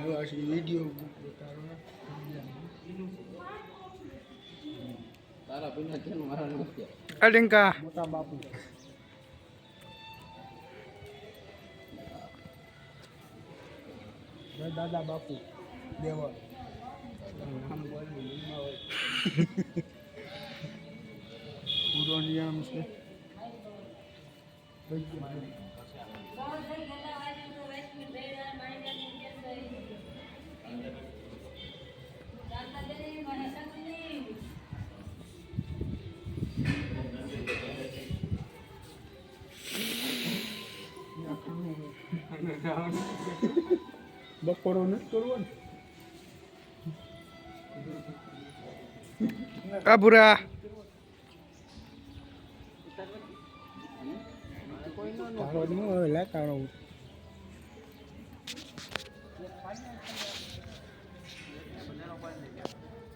Video अडिंका मोटा बापू दादा बापू देवा पूरा नियम से बपोरो नहीं करवा आ बुरा तारो नहीं होला तारो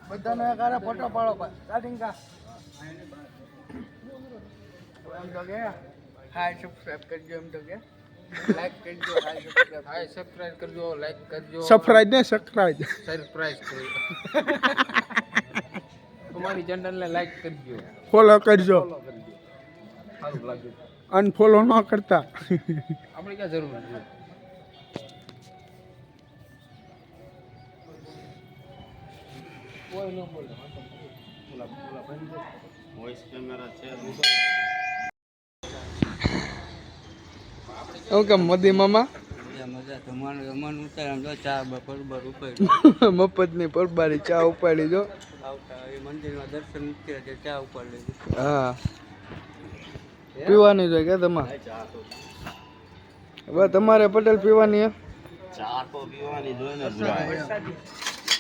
બધાને કારે ફોટો પાડો સ્ટાર્ટિંગ કા એમ તો કે હાય સબસ્ક્રાઇબ કરજો એમ તો કે લાઈક કરજો હાય સબસ્ક્રાઇબ કરજો લાઈક કરજો સબસ્ક્રાઇબ ને સબસ્ક્રાઇબ કરજો તમારી ચેનલ ને લાઈક કરજો ફોલો કરજો સારું લાગે અનફોલો ન કરતા આપણે ક્યાં જરૂર નથી કોઈ ન બોલે વોઇસ કેમેરા છે ઓકે મોદી મામા મજા તમારું ઉતાર ચા પરબાર ઉપાડી મફતની પરબારી ચા ઉપાડી જો મંદિરમાં દર્શન મૂકી ચા ઉપાડી હા પીવાની છે કે તમારે હવે તમારે પટેલ પીવાની હે ચા તો પીવાની જોઈએ ને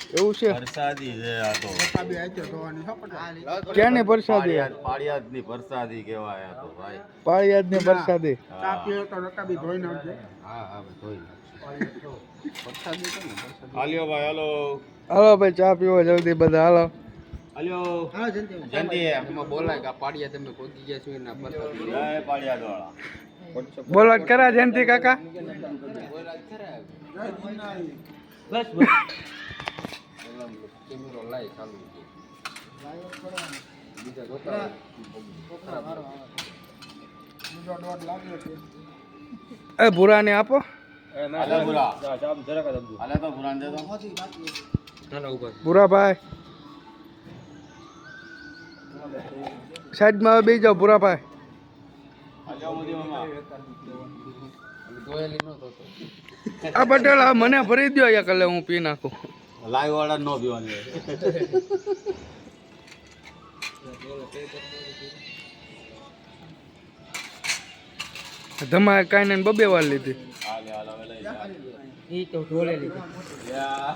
એવું છે પ્રસાદી છે આ તો પ્રસાદી આઈ તો જોવાની છે પટેલ ક્યાંની પ્રસાદી પાળિયાદની પ્રસાદી કહેવાય આ તો ભાઈ પાળિયાદની પ્રસાદી ચા પીઓ તો રકાબી ધોઈ નાખજો હા હા ધોઈ પ્રસાદી તો ને હાલ્યો ભાઈ હાલો હાલો ભાઈ ચા પીવો જલ્દી બધા હાલો હાલ્યો હા જલ્દી એમાં બોલાય કે પાળિયા તમે પહોંચી ગયા છો એના પ્રસાદી જય પાળિયાદ વાળા બોલા કરા જયંતિ કાકા બોલા કરા બસ બસ કેમેરો લાઈ ચાલુ બીજા ગોતા બીજો ડોટ લાગ્યો છે એ ભૂરાને આપો અલે ભૂરા ચાપ જરાક દબજો અલે તો ભૂરાને દે તો ના ઉપર ભૂરા ભાઈ સાઈડમાં બેસી જાઓ ભૂરા ભાઈ આજો મોદી મામા દોયેલી નો તો આ પટેલ મને ભરી દો યા કલે હું પી નાખું લાઈવ વાળા નો પીવાની ધમાય કાઈ ને બબે વાર લીધી હાલે હાલ હવે લઈ જા ઈ તો ઢોલે લીધી યા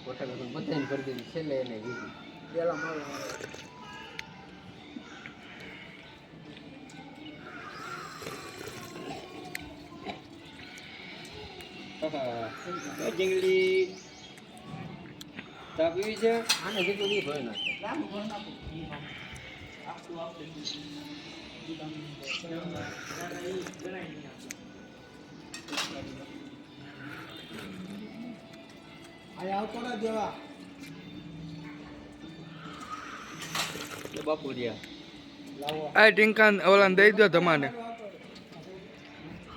કોટા તો બધાને કરી દીધી છેલ્લે એને કીધી પેલા મારો જંગલી ચા પીવી છે આને જેટલું નહીં ભય નાખે આવતો ના દેવા બાપુરિયા આ ટીંકા ઓલાને દઈ દો તમારે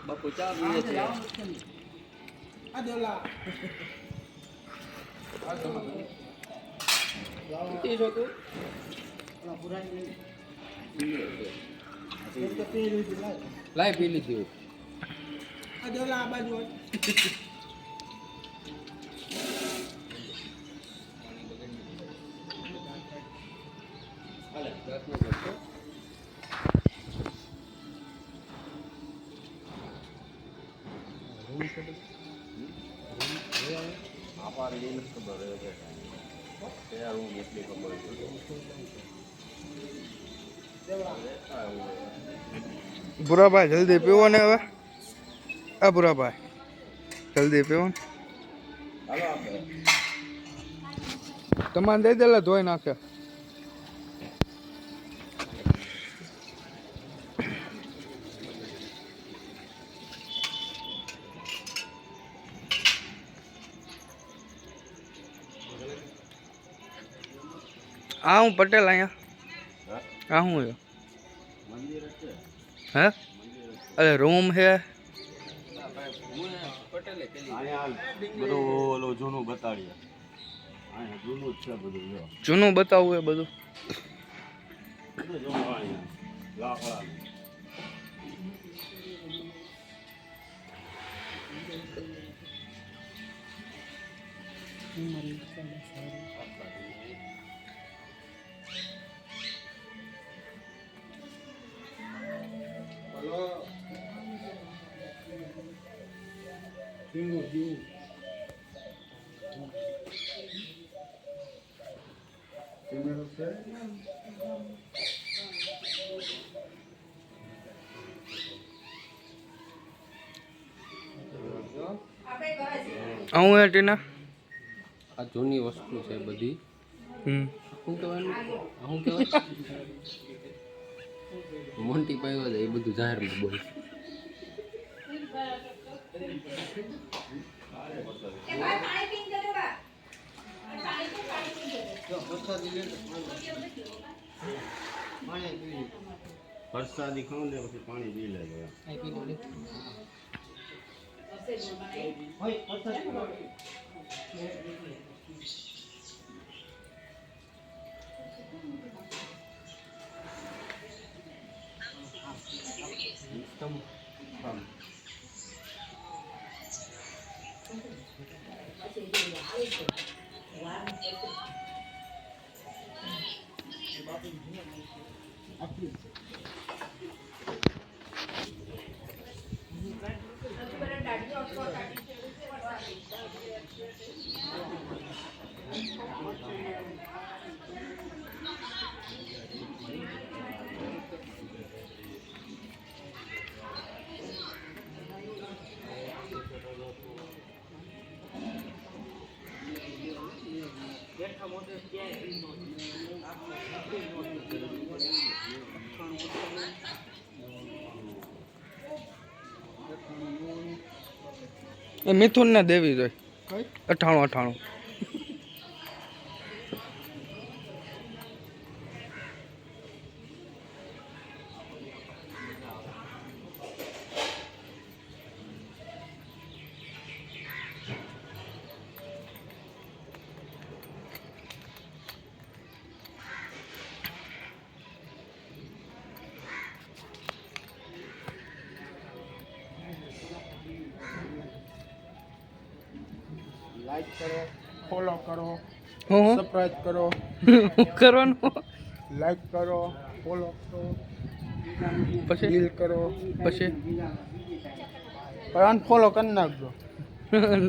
બાપુ ચા પીવે છે Adola. Itu satu. Laporan ini. Kita pilih jelas. Lai pilih tu. Adola baju. Alah, beratnya betul. apa ini kebaru aja saya harus beli kebaru बुरा भाई जल्दी पीओ ने હવે આ बुरा भाई જલ્દી પીઓ ને તમારે દઈ દેલા ધોઈ નાખે આ હું પટેલ અહીંયા આ શું છે મંદિર જ છે. હે અરે રૂમ છે અહીંયા બધું ઓલું જૂનું બતાડીએ. અહીંયા જૂનું જ છે બધું. જો જૂનું બતાવવું એ બધું બધું જૂનું અહીંયા લાકડાનું. આવું હે ટીના આ જૂની વસ્તુ છે બધી. શું કહેવાનું શું કહેવાય મોન્ટી પાયો છે એ બધું જાહેરમાં બોલ. પ્રસાદી ખાવ ને પછી પાણી પી લેજો. એ મિથુન ને દેવી જોઈએ 98. લાઈક કરો, ફોલો કરો, હું સબસ્ક્રાઇબ કરો, કરવાનું લાઈક કરો, ફોલો કરો, પછી ડીલ કરો, પછી પણ અનફોલો કરી નાખજો.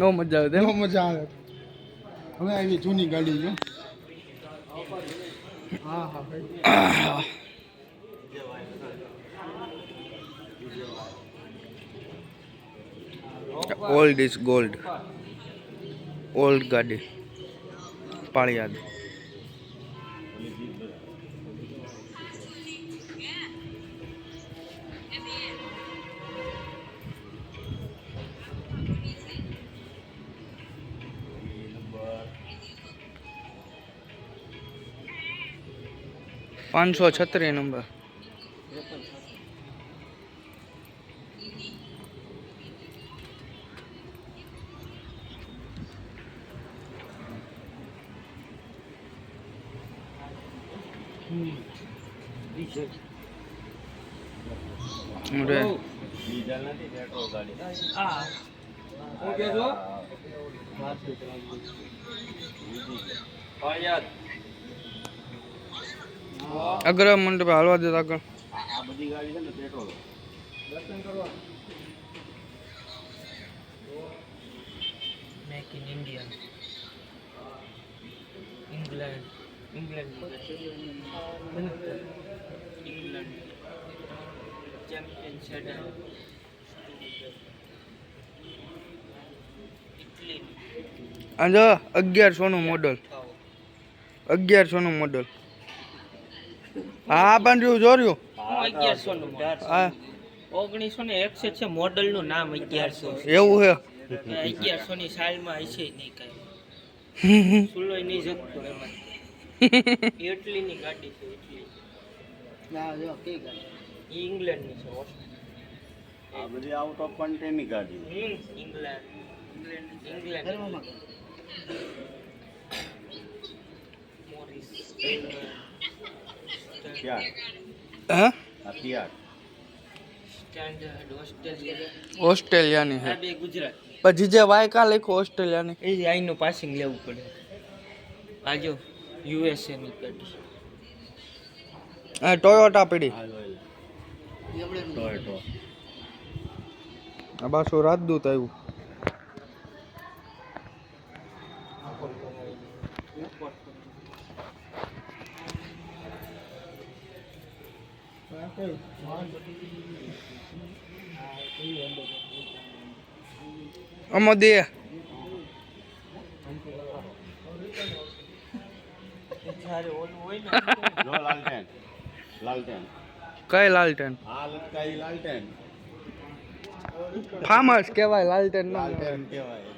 નો મજા આવે બહુ મજા આવે. હવે આવી જૂની ગાડી જો. હા હા ભાઈ. Old is gold. ઓલ્ડ ગાડી પાળિયાદ. $536 નંબર. ડીઝલ નથી, પેટ્રોલ ગાડી. અગ્ર મંડપ હાલવા દેતા આગળ. આ બધી ગાડી છે ને petrol. Make in India. England champion sedan Italy. આ જો 1100 નું મોડલ. 1100 નું મોડલ. હા પણ જોર્યું 1100 નું હા 1961 છે. મોડલ નું નામ 1100 છે. એવું છે. 1100 ની સાલમાં હશે નહીં કાંઈ સુલોય નહીં જતો એમાં. ઇટલીની ગાડી છે ઇટલી ના જો કઈ ગાડી ઇંગ્લેન્ડની છે આ બધી આઉટ ઓફ કન્ટ્રીની ગાડી. ઇંગ્લેન્ડ મોરિસ ક્યાં હા આ પિયાર સ્ટાન્ડર્ડ ઓસ્ટ્રેલિયા ઓસ્ટ્રેલિયાની આ છે બે ગુજરાત પછી જે વાય કા લખ્યું ઓસ્ટ્રેલિયાની એ આઈનું પાસિંગ લેવું પડે આજો યુએસએ ની ગાડી આ ટોયોટા પડી ટોયોટો. આ પાછું રાજદૂત આવ્યું આમાં દે જ્યારે ઓલું હોય ને જો લાલટેન લાલટેન કઈ લાલટેન આ લટકાઈ લાલટેન ફાર્મર્સ કહેવાય લાલટેન ના લાલટેન કહેવાય.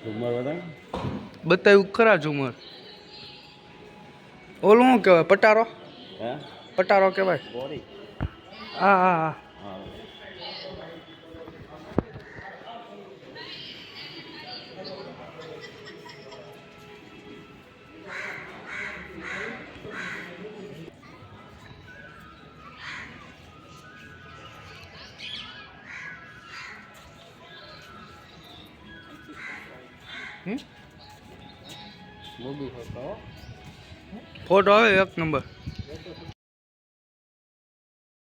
ઝુમર બતાવ. બતાવ્યું ખરા ઝુમર ઓલું શું કહેવાય પટારો હે પટારો કહેવાય બોરી. હા હા હા હા મોગી ફોટો ફોટો આવે 1 નંબર